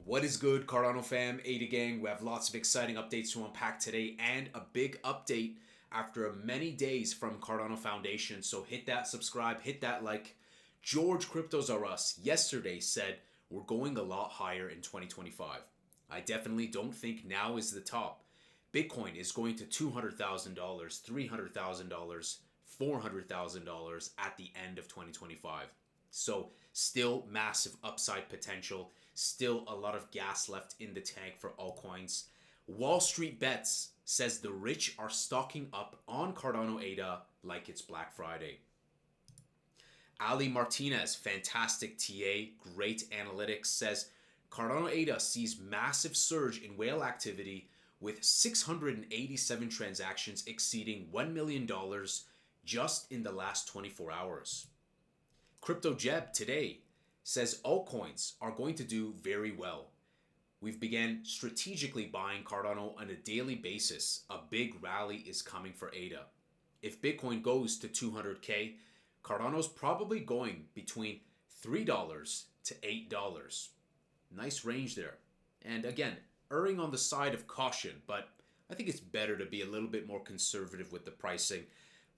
What is good, Cardano fam, ADA gang? We have lots of exciting updates to unpack today and a big update after many days from Cardano Foundation. So hit that subscribe, hit that like. George CryptosRus yesterday said we're going a lot higher in 2025. I definitely don't think now is the top. Bitcoin is going to $200,000, $300,000, $400,000 at the end of 2025. So still massive upside potential. Still a lot of gas left in the tank for altcoins. wallstreetbets says the rich are stocking up on Cardano ADA like it's Black Friday. Ali Martinez, fantastic TA, great analytics, says Cardano ADA sees massive surge in whale activity with 687 transactions exceeding $1 million just in the last 24 hours. Crypto Jebb today says altcoins are going to do very well. We've began strategically buying Cardano on a daily basis. A big rally is coming for ADA. If Bitcoin goes to 200K, Cardano's probably going between $3 to $8. Nice range there. And again, erring on the side of caution, but I think it's better to be a little bit more conservative with the pricing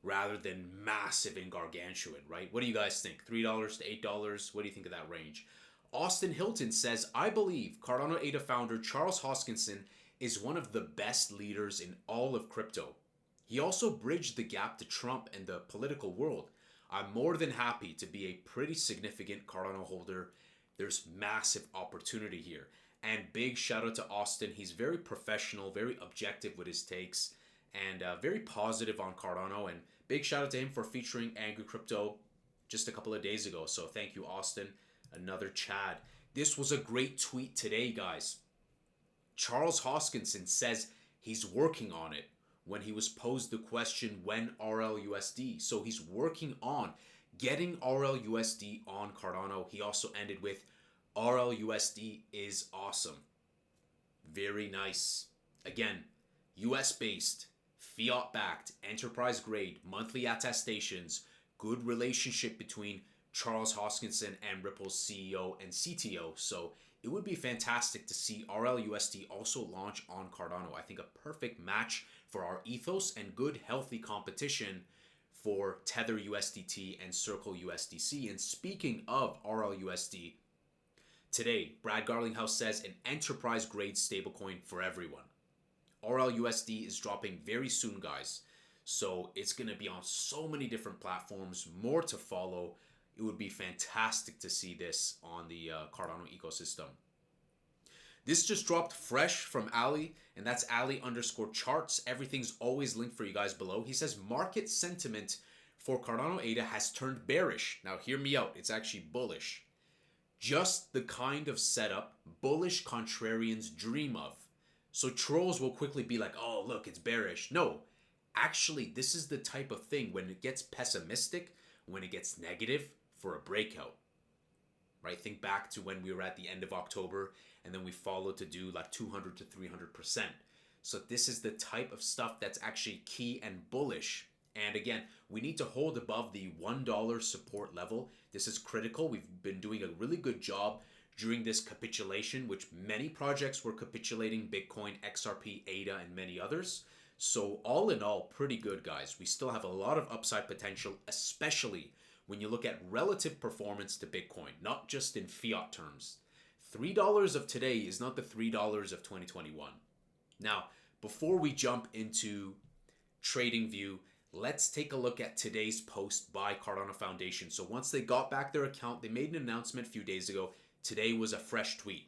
rather than massive and gargantuan, right? What do you guys think? $3 to $8? What do you think of that range? Austin Hilton says, I believe Cardano ADA founder Charles Hoskinson is one of the best leaders in all of crypto. He also bridged the gap to Trump and the political world. I'm more than happy to be a pretty significant Cardano holder. There's massive opportunity here. And big shout out to Austin. He's very professional, very objective with his takes, and very positive on Cardano. And big shout out to him for featuring Angry Crypto just a couple of days ago. So thank you, Austin. Another Chad. This was a great tweet today, guys. Charles Hoskinson says he's working on it when he was posed the question, when RLUSD? So he's working on getting RLUSD on Cardano. He also ended with RLUSD is awesome. Very nice. Again, US based, fiat backed, enterprise grade, monthly attestations, good relationship between Charles Hoskinson and Ripple's CEO and CTO. So it would be fantastic to see RLUSD also launch on Cardano. I think a perfect match for our ethos and good healthy competition for Tether USDT and Circle USDC. And speaking of RLUSD, today Brad Garlinghouse says an enterprise grade stablecoin for everyone. RLUSD is dropping very soon, guys. So it's going to be on so many different platforms, more to follow. It would be fantastic to see this on the Cardano ecosystem. This just dropped fresh from Ali, and that's Ali_charts. Everything's always linked for you guys below. He says market sentiment for Cardano ADA has turned bearish. Now hear me out, it's actually bullish. Just the kind of setup bullish contrarians dream of. So trolls will quickly be like, oh look, it's bearish. No, actually this is the type of thing when it gets pessimistic, when it gets negative, for a breakout, right? Think back to when we were at the end of October and then we followed to do like 200 to 300%. So this is the type of stuff that's actually key and bullish. And again, we need to hold above the $1 support level. This is critical. We've been doing a really good job during this capitulation, which many projects were capitulating: Bitcoin, XRP, ADA, and many others. So all in all, pretty good, guys. We still have a lot of upside potential, especially when you look at relative performance to Bitcoin, not just in fiat terms. $3 of today is not the $3 of 2021. Now, before we jump into TradingView, let's take a look at today's post by Cardano Foundation. So once they got back their account, they made an announcement a few days ago. Today was a fresh tweet.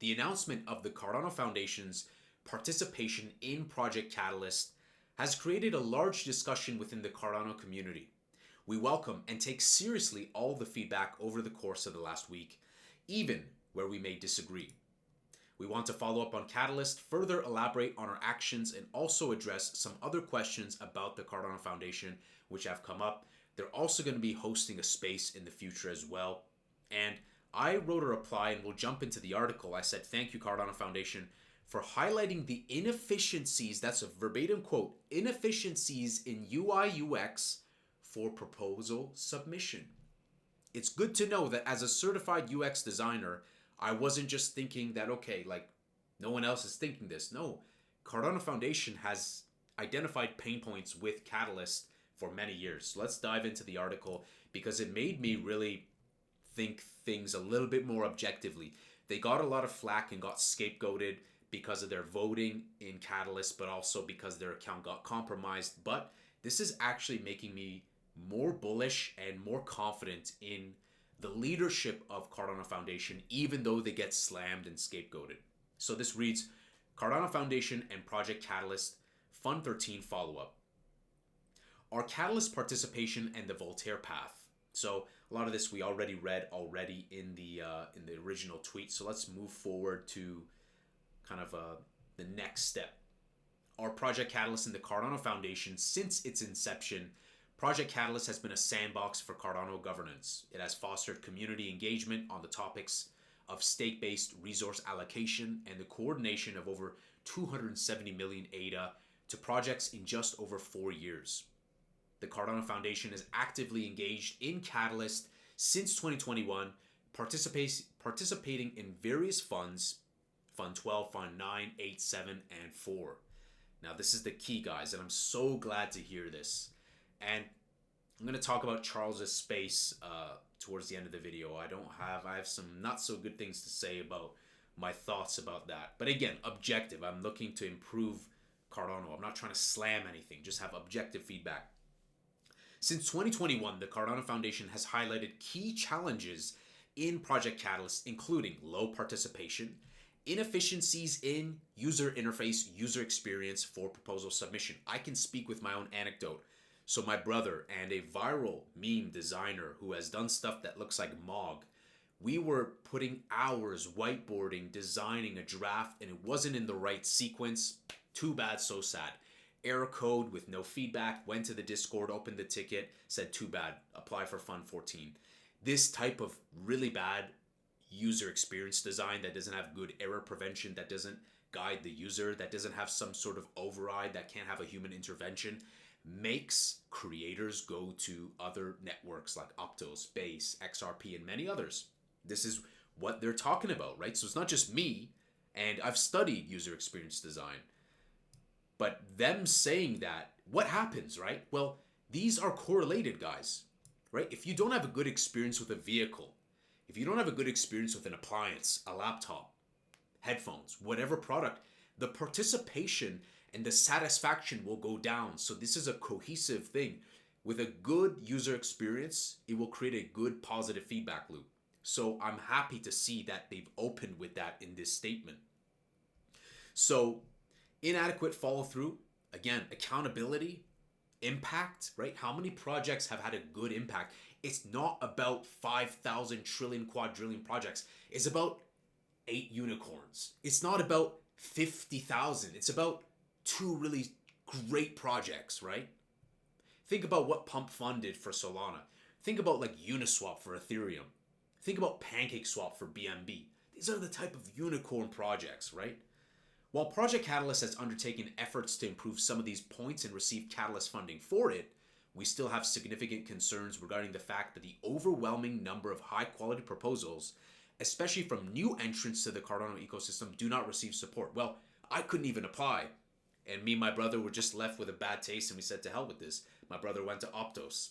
The announcement of the Cardano Foundation's participation in Project Catalyst has created a large discussion within the Cardano community. We welcome and take seriously all the feedback over the course of the last week, even where we may disagree. We want to follow up on Catalyst, further elaborate on our actions, and also address some other questions about the Cardano Foundation which have come up. They're also going to be hosting a space in the future as well. And I wrote a reply, and we'll jump into the article. I said, thank you, Cardano Foundation, for highlighting the inefficiencies, that's a verbatim quote, inefficiencies in UI UX for proposal submission. It's good to know that as a certified UX designer, I wasn't just thinking that, okay, like no one else is thinking this. No, Cardano Foundation has identified pain points with Catalyst for many years. So let's dive into the article because it made me really think things a little bit more objectively. They got a lot of flack and got scapegoated because of their voting in Catalyst, but also because their account got compromised. But this is actually making me more bullish and more confident in the leadership of Cardano Foundation, even though they get slammed and scapegoated. So this reads, Cardano Foundation and Project Catalyst Fund 13 follow-up. Our Catalyst participation and the Voltaire path. So a lot of this we already read in the original tweet. So let's move forward to kind of the next step. Our Project Catalyst and the Cardano Foundation, since its inception, Project Catalyst has been a sandbox for Cardano governance. It has fostered community engagement on the topics of stake-based resource allocation and the coordination of over 270 million ADA to projects in just over 4 years. The Cardano Foundation is actively engaged in Catalyst since 2021, participating in various funds, Fund 12, Fund 9, 8, 7, and 4. Now this is the key, guys, and I'm so glad to hear this. And I'm going to talk about Charles's space towards the end of the video. I have some not so good things to say about my thoughts about that. But again, objective. I'm looking to improve Cardano. I'm not trying to slam anything, just have objective feedback. Since 2021, the Cardano Foundation has highlighted key challenges in Project Catalyst, including low participation, inefficiencies in user interface, user experience for proposal submission. I can speak with my own anecdote. So my brother and a viral meme designer who has done stuff that looks like Mog, we were putting hours whiteboarding, designing a draft, and it wasn't in the right sequence. Too bad, so sad. Error code with no feedback, went to the Discord, opened the ticket, said too bad, apply for Fund 14. This type of really bad user experience design that doesn't have good error prevention, that doesn't guide the user, that doesn't have some sort of override, that can't have a human intervention, makes creators go to other networks like Optos, Base, XRP, and many others. This is what they're talking about, right? So it's not just me, and I've studied user experience design. But them saying that, what happens, right? Well, these are correlated, guys, right? If you don't have a good experience with a vehicle, if you don't have a good experience with an appliance, a laptop, headphones, whatever product, the participation and the satisfaction will go down. So this is a cohesive thing. With a good user experience, it will create a good positive feedback loop. So I'm happy to see that they've opened with that in this statement. So inadequate follow through, again, accountability, impact, right? How many projects have had a good impact? It's not about 5,000 trillion quadrillion projects. It's about 8 unicorns. It's not about 50,000. It's about 2 really great projects, right? Think about what Pump Fund did for Solana. Think about like Uniswap for Ethereum. Think about PancakeSwap for BNB. These are the type of unicorn projects, right? While Project Catalyst has undertaken efforts to improve some of these points and receive Catalyst funding for it, we still have significant concerns regarding the fact that the overwhelming number of high-quality proposals, especially from new entrants to the Cardano ecosystem, do not receive support. Well, I couldn't even apply, and me and my brother were just left with a bad taste, and we said to hell with this. My brother went to Optos.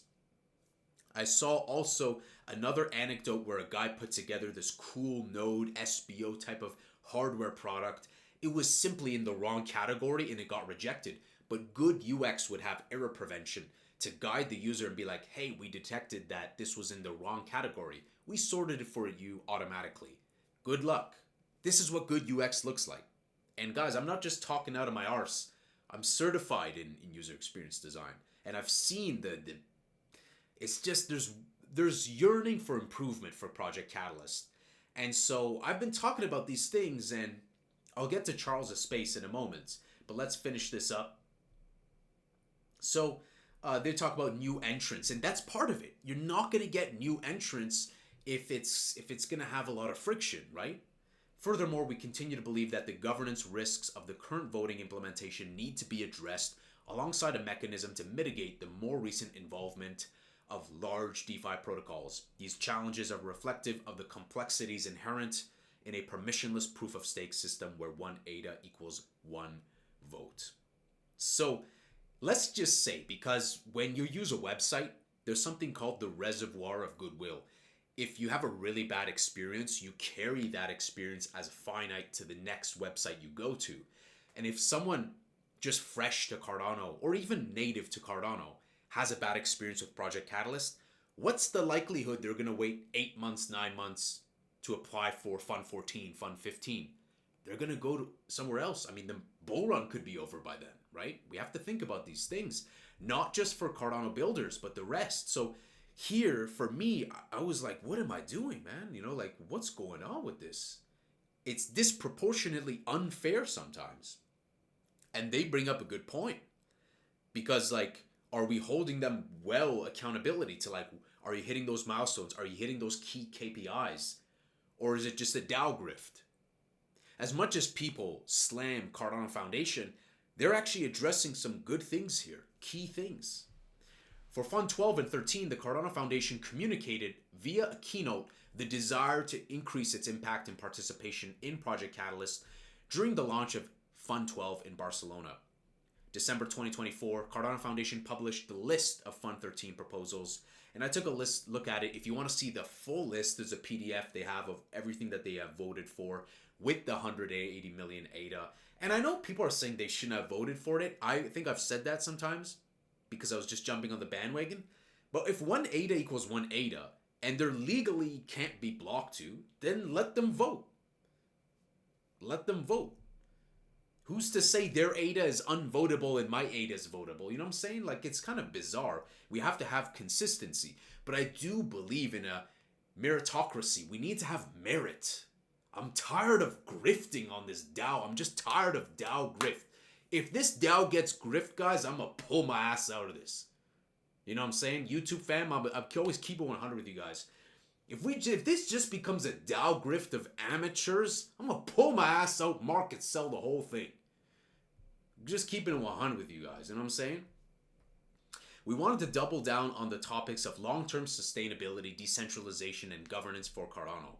I saw also another anecdote where a guy put together this cool node SBO type of hardware product. It was simply in the wrong category and it got rejected. But good UX would have error prevention to guide the user and be like, hey, we detected that this was in the wrong category. We sorted it for you automatically. Good luck. This is what good UX looks like. And guys, I'm not just talking out of my arse. I'm certified in user experience design. And I've seen it's just there's yearning for improvement for Project Catalyst. And so I've been talking about these things, and I'll get to Charles's space in a moment, but let's finish this up. So they talk about new entrants, and that's part of it. You're not going to get new entrants if it's going to have a lot of friction, right? Furthermore, we continue to believe that the governance risks of the current voting implementation need to be addressed alongside a mechanism to mitigate the more recent involvement of large DeFi protocols. These challenges are reflective of the complexities inherent in a permissionless proof of stake system where one ADA equals one vote. So let's just say, because when you use a website, there's something called the reservoir of goodwill. If you have a really bad experience, you carry that experience as finite to the next website you go to. And if someone just fresh to Cardano or even native to Cardano has a bad experience with Project Catalyst, what's the likelihood they're going to wait 8 months, 9 months to apply for Fund 14, Fund 15? They're going to go to somewhere else. I mean, the bull run could be over by then, right? We have to think about these things, not just for Cardano builders, but the rest. So here, for me, I was like, what am I doing, man? You know, like, what's going on with this? It's disproportionately unfair sometimes. And they bring up a good point. Because, like, are we holding them well accountability to, like, are you hitting those milestones? Are you hitting those key KPIs? Or is it just a DAO grift? As much as people slam Cardano Foundation, they're actually addressing some good things here, key things. For Fund 12 and 13, the Cardano Foundation communicated via a keynote the desire to increase its impact and participation in Project Catalyst during the launch of Fund 12 in Barcelona. December 2024, Cardano Foundation published the list of Fund 13 proposals, and I took a look at it. If you want to see the full list, there's a PDF they have of everything that they have voted for with the 180 million ADA. And I know people are saying they shouldn't have voted for it. I think I've said that sometimes because I was just jumping on the bandwagon. But if one ADA equals one ADA and they're legally can't be blocked to, then let them vote. Let them vote. Who's to say their ADA is unvotable and my ADA is votable? You know what I'm saying? Like, it's kind of bizarre. We have to have consistency. But I do believe in a meritocracy. We need to have merit. I'm tired of grifting on this DAO. I'm just tired of DAO grift. If this DAO gets grift, guys, I'm going to pull my ass out of this. You know what I'm saying? YouTube fam, I can always keep it 100 with you guys. If this just becomes a DAO grift of amateurs, I'm going to pull my ass out, market sell the whole thing. Just keeping it 100 with you guys. You know what I'm saying? We wanted to double down on the topics of long-term sustainability, decentralization, and governance for Cardano.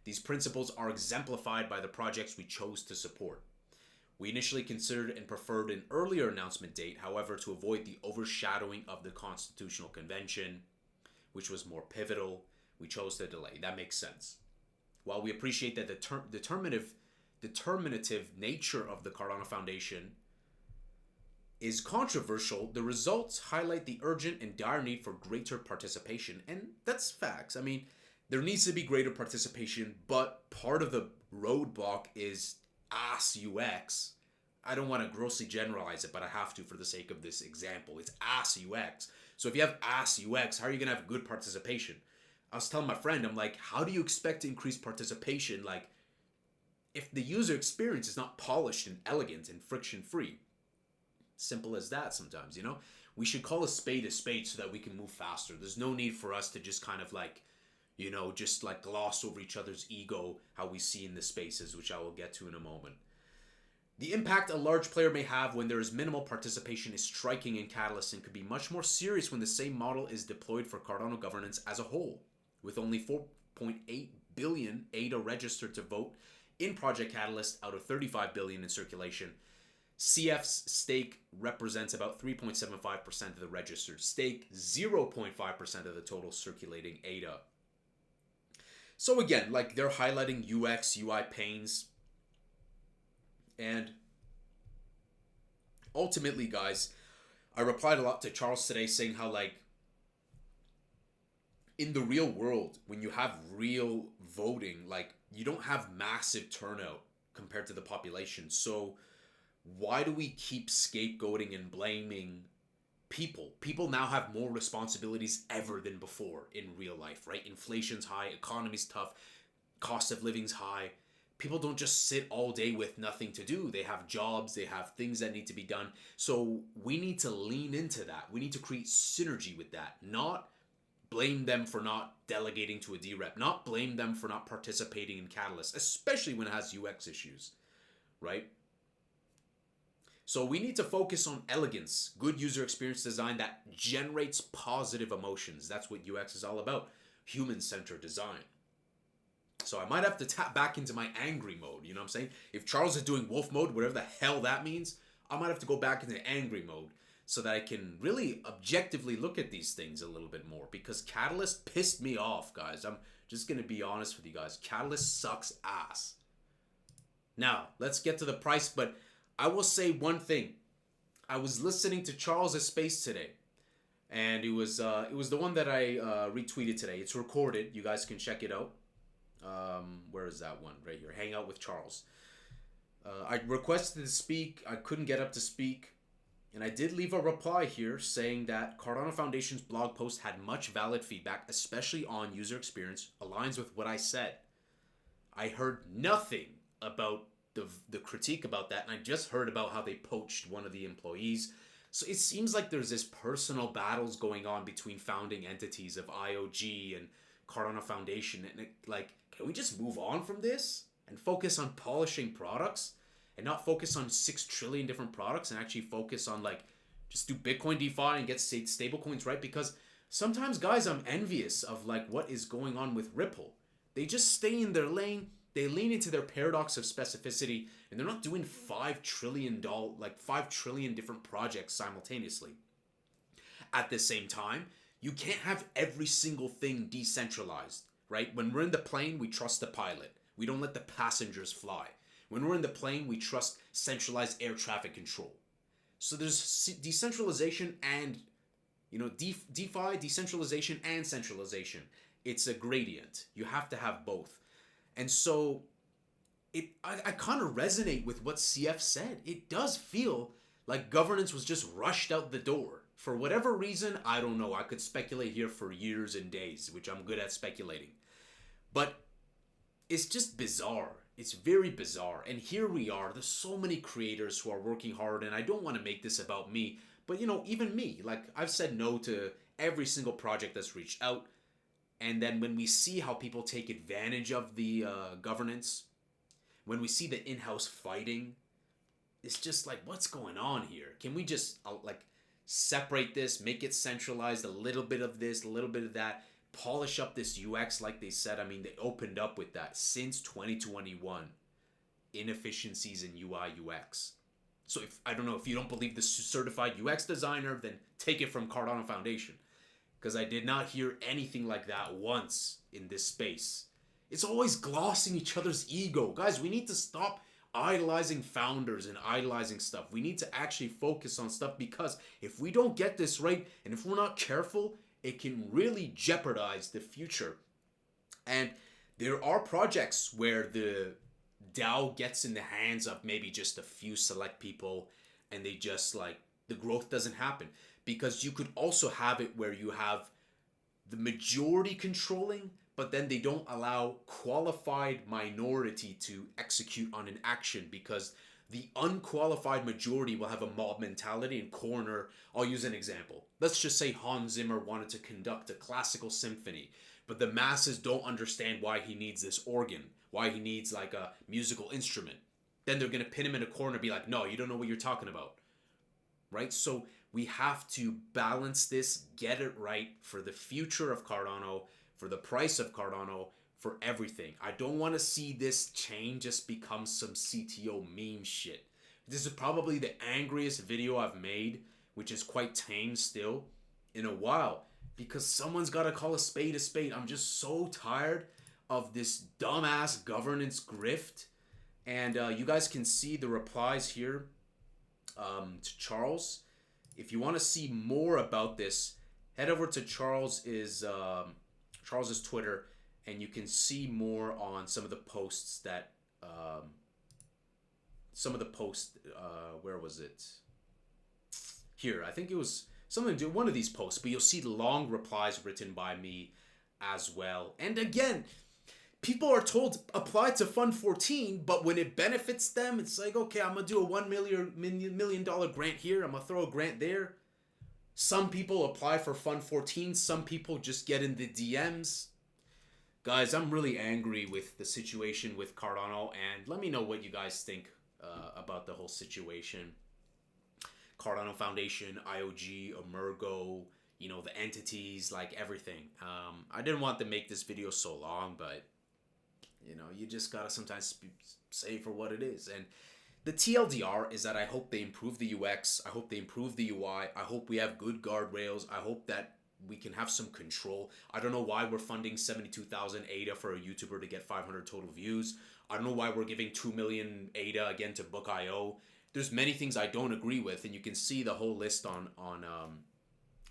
These principles are exemplified by the projects we chose to support. We initially considered and preferred an earlier announcement date, however, to avoid the overshadowing of the Constitutional Convention, which was more pivotal, we chose to delay. That makes sense. While we appreciate that the determinative nature of the Cardano Foundation is controversial, the results highlight the urgent and dire need for greater participation. And that's facts. I mean, there needs to be greater participation, but part of the roadblock is ass UX. I don't want to grossly generalize it, but I have to for the sake of this example. It's ass UX. So if you have ass UX, how are you going to have good participation? I was telling my friend, I'm like, how do you expect to increase participation? Like, if the user experience is not polished and elegant and friction-free. Simple as that sometimes, you know? We should call a spade so that we can move faster. There's no need for us to just kind of like, you know, just like gloss over each other's ego, how we see in the spaces, which I will get to in a moment. The impact a large player may have when there is minimal participation is striking in Catalyst and could be much more serious when the same model is deployed for Cardano governance as a whole. With only 4.8 billion ADA registered to vote in Project Catalyst out of 35 billion in circulation, CF's stake represents about 3.75% of the registered stake, 0.5% of the total circulating ADA. So again, like, they're highlighting UX, UI pains. And ultimately, guys, I replied a lot to Charles today saying how, like, in the real world, when you have real voting, like, you don't have massive turnout compared to the population. So why do we keep scapegoating and blaming people? People now have more responsibilities ever than before in real life, right? Inflation's high, economy's tough, cost of living's high. People don't just sit all day with nothing to do. They have jobs, they have things that need to be done. So we need to lean into that. We need to create synergy with that, not blame them for not delegating to a D-Rep, not blame them for not participating in Catalyst, especially when it has UX issues, right? So we need to focus on elegance, good user experience design that generates positive emotions. That's what UX is all about, human-centered design. So I might have to tap back into my angry mode. You know what I'm saying? If Charles is doing wolf mode, whatever the hell that means, I might have to go back into angry mode so that I can really objectively look at these things a little bit more. Because Catalyst pissed me off, guys. I'm just going to be honest with you guys. Catalyst sucks ass. Now, let's get to the price. But I will say one thing. I was listening to Charles' space today. And it was the one that I retweeted today. It's recorded. You guys can check it out. Where is that one? Right here. Hang out with Charles. I requested to speak. I couldn't get up to speak. And I did leave a reply here saying that Cardano Foundation's blog post had much valid feedback, especially on user experience, aligns with what I said. I heard nothing about the critique about that, and I just heard about how they poached one of the employees. So it seems like there's this personal battles going on between founding entities of IOG and Cardano Foundation. And can we just move on from this and focus on polishing products and not focus on 6 trillion different products and actually focus on just do Bitcoin DeFi and get stablecoins right? Because sometimes, guys, I'm envious of what is going on with Ripple. They just stay in their lane. They lean into their paradox of specificity, and they're not doing $5 trillion different projects simultaneously. At the same time, you can't have every single thing decentralized, right? When we're in the plane, we trust the pilot. We don't let the passengers fly. When we're in the plane, we trust centralized air traffic control. So there's decentralization and, DeFi, decentralization and centralization. It's a gradient. You have to have both. And so I kind of resonate with what CF said. It does feel like governance was just rushed out the door. For whatever reason, I don't know. I could speculate here for years and days, which I'm good at speculating. But it's just bizarre. It's very bizarre. And here we are. There's so many creators who are working hard, and I don't want to make this about me. But, even me. I've said no to every single project that's reached out. And then when we see how people take advantage of the governance, when we see the in-house fighting, it's just what's going on here? Can we just separate this, make it centralized, a little bit of this, a little bit of that, polish up this UX like they said? I mean, they opened up with that since 2021, inefficiencies in UI UX. So I don't know if you don't believe the certified UX designer, then take it from Cardano Foundation. Because I did not hear anything like that once in this space. It's always glossing each other's ego. Guys, we need to stop idolizing founders and idolizing stuff. We need to actually focus on stuff, because if we don't get this right and if we're not careful, it can really jeopardize the future. And there are projects where the DAO gets in the hands of maybe just a few select people, and they just the growth doesn't happen. Because you could also have it where you have the majority controlling, but then they don't allow qualified minority to execute on an action, because the unqualified majority will have a mob mentality and corner. I'll use an example. Let's just say Hans Zimmer wanted to conduct a classical symphony, but the masses don't understand why he needs this organ, why he needs a musical instrument. Then they're going to pin him in a corner and be like, no, you don't know what you're talking about. Right? So we have to balance this, get it right for the future of Cardano, for the price of Cardano, for everything. I don't want to see this chain just become some CTO meme shit. This is probably the angriest video I've made, which is quite tame still, in a while. Because someone's got to call a spade a spade. I'm just so tired of this dumbass governance grift. And you guys can see the replies here to Charles. If you want to see more about this, head over to Charles's Twitter, and you can see more on some of the posts that where was it? Here, I think it was something to do one of these posts, but you'll see the long replies written by me as well. And again, people are told apply to Fund 14, but when it benefits them, it's okay, I'm going to do a $1 million grant here. I'm going to throw a grant there. Some people apply for Fund 14. Some people just get in the DMs. Guys, I'm really angry with the situation with Cardano, and let me know what you guys think about the whole situation. Cardano Foundation, IOG, Emergo, the entities, everything. I didn't want to make this video so long, but You know, you just gotta sometimes say for what it is. And the TLDR is that I hope they improve the UX. I hope they improve the UI. I hope we have good guardrails. I hope that we can have some control. I don't know why we're funding 72,000 ADA for a YouTuber to get 500 total views. I don't know why we're giving 2 million ADA again to Book.io. There's many things I don't agree with, and you can see the whole list on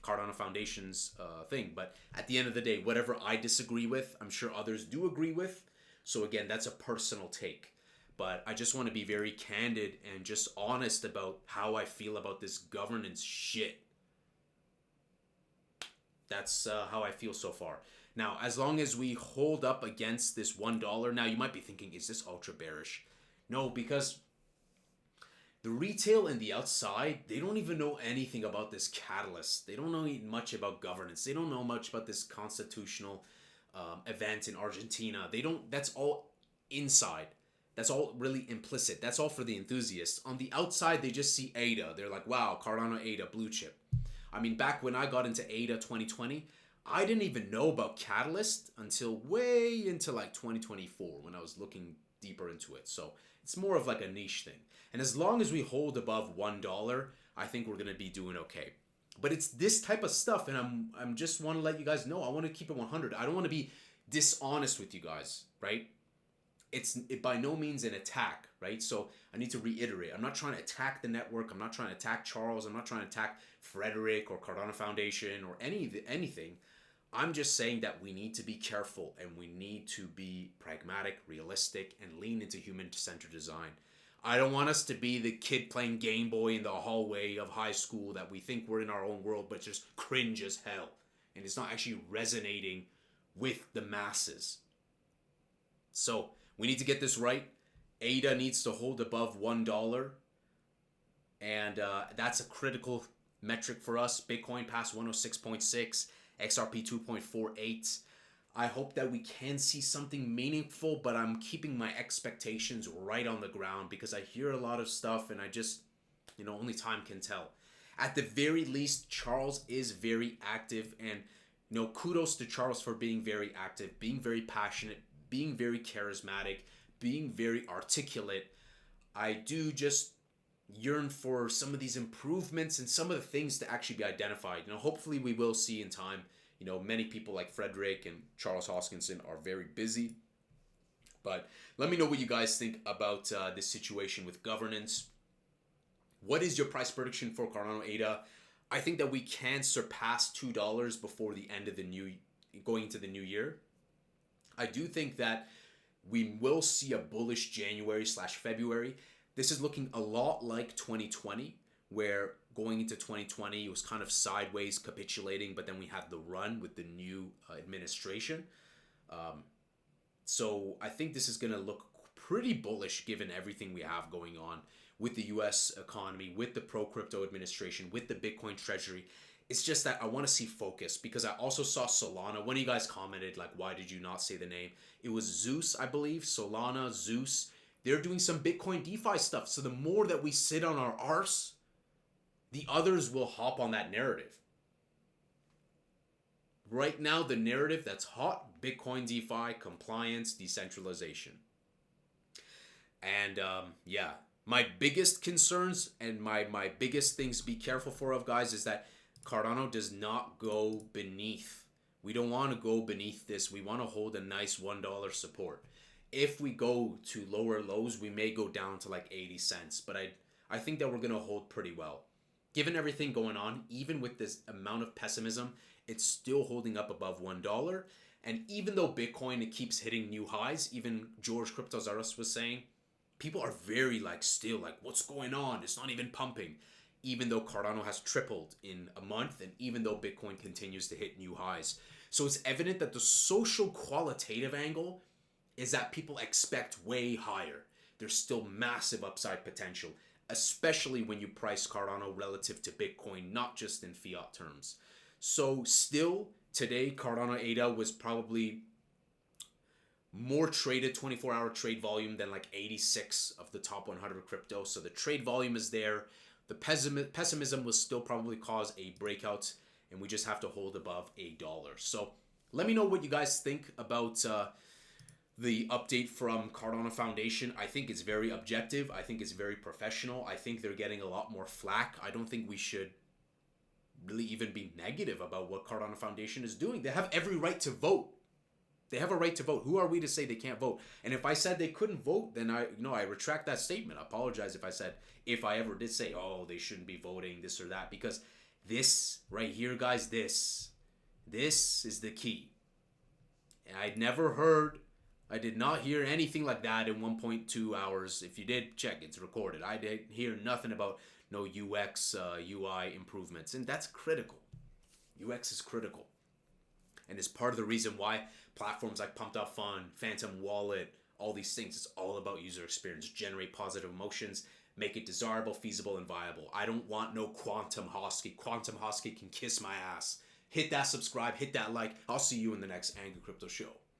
Cardano Foundation's thing. But at the end of the day, whatever I disagree with, I'm sure others do agree with. So again, that's a personal take. But I just want to be very candid and just honest about how I feel about this governance shit. That's how I feel so far. Now, as long as we hold up against this $1, now you might be thinking, is this ultra bearish? No, because the retail and the outside, they don't even know anything about this catalyst. They don't know much about governance. They don't know much about this constitutional event in Argentina. They don't. That's all inside. That's all really implicit. That's all for the enthusiasts. On the outside, they just see ADA. They're like, wow, Cardano ADA, blue chip. I mean, back when I got into ADA 2020, I didn't even know about Catalyst until way into like 2024 when I was looking deeper into it. So it's more of like a niche thing. And as long as we hold above $1, I think we're going to be doing okay. But it's this type of stuff, and I'm just want to let you guys know, I want to keep it 100. I don't want to be dishonest with you guys, right? It's by no means an attack, right? So I need to reiterate, I'm not trying to attack the network. I'm not trying to attack Charles. I'm not trying to attack Frederick or Cardano Foundation or anything. I'm just saying that we need to be careful and we need to be pragmatic, realistic, and lean into human-centered design. I don't want us to be the kid playing Game Boy in the hallway of high school that we think we're in our own world, but just cringe as hell. And it's not actually resonating with the masses. So we need to get this right. ADA needs to hold above $1. And that's a critical metric for us. Bitcoin past 106.6, XRP 2.48. I hope that we can see something meaningful, but I'm keeping my expectations right on the ground because I hear a lot of stuff and I just, only time can tell. At the very least, Charles is very active, and, kudos to Charles for being very active, being very passionate, being very charismatic, being very articulate. I do just yearn for some of these improvements and some of the things to actually be identified. Hopefully we will see in time. Many people like Frederick and Charles Hoskinson are very busy. But let me know what you guys think about this situation with governance. What is your price prediction for Cardano ADA? I think that we can surpass $2 before the end of going into the new year. I do think that we will see a bullish January/February. This is looking a lot like 2020, where going into 2020, it was kind of sideways capitulating, but then we had the run with the new administration. So I think this is going to look pretty bullish given everything we have going on with the US economy, with the pro-crypto administration, with the Bitcoin treasury. It's just that I want to see focus because I also saw Solana. One of you guys commented, like, why did you not say the name? It was Zeus, I believe. Solana, Zeus. They're doing some Bitcoin DeFi stuff. So the more that we sit on our arse, the others will hop on that narrative. Right now, the narrative that's hot, Bitcoin DeFi, compliance, decentralization. And my biggest concerns and my biggest things to be careful of, guys, is that Cardano does not go beneath. We don't want to go beneath this. We want to hold a nice $1 support. If we go to lower lows, we may go down to like 80 cents. But I think that we're going to hold pretty well. Given everything going on, even with this amount of pessimism, it's still holding up above $1. And even though Bitcoin keeps hitting new highs, even George CryptosRus was saying, people are very still what's going on? It's not even pumping. Even though Cardano has tripled in a month, and even though Bitcoin continues to hit new highs. So it's evident that the social qualitative angle is that people expect way higher. There's still massive upside potential, especially when you price Cardano relative to Bitcoin, not just in fiat terms. So still, today, Cardano ADA was probably more traded 24-hour trade volume than 86 of the top 100 crypto. So the trade volume is there. The pessimism will still probably cause a breakout, and we just have to hold above $1. So let me know what you guys think about The update from Cardano Foundation, I think it's very objective. I think it's very professional. I think they're getting a lot more flack. I don't think we should really even be negative about what Cardano Foundation is doing. They have every right to vote. They have a right to vote. Who are we to say they can't vote? And if I said they couldn't vote, then I retract that statement. I apologize if I ever did say, oh, they shouldn't be voting, this or that, because this right here, guys, this is the key. And I did not hear anything like that in 1.2 hours. If you did, check, it's recorded. I did hear nothing about no UX, UI improvements, and that's critical. UX is critical. And it's part of the reason why platforms like Pumped Up Fund, Phantom Wallet, all these things, it's all about user experience. Generate positive emotions, make it desirable, feasible, and viable. I don't want no Quantum Hosky. Quantum Hosky can kiss my ass. Hit that subscribe, hit that like. I'll see you in the next Angry Crypto Show.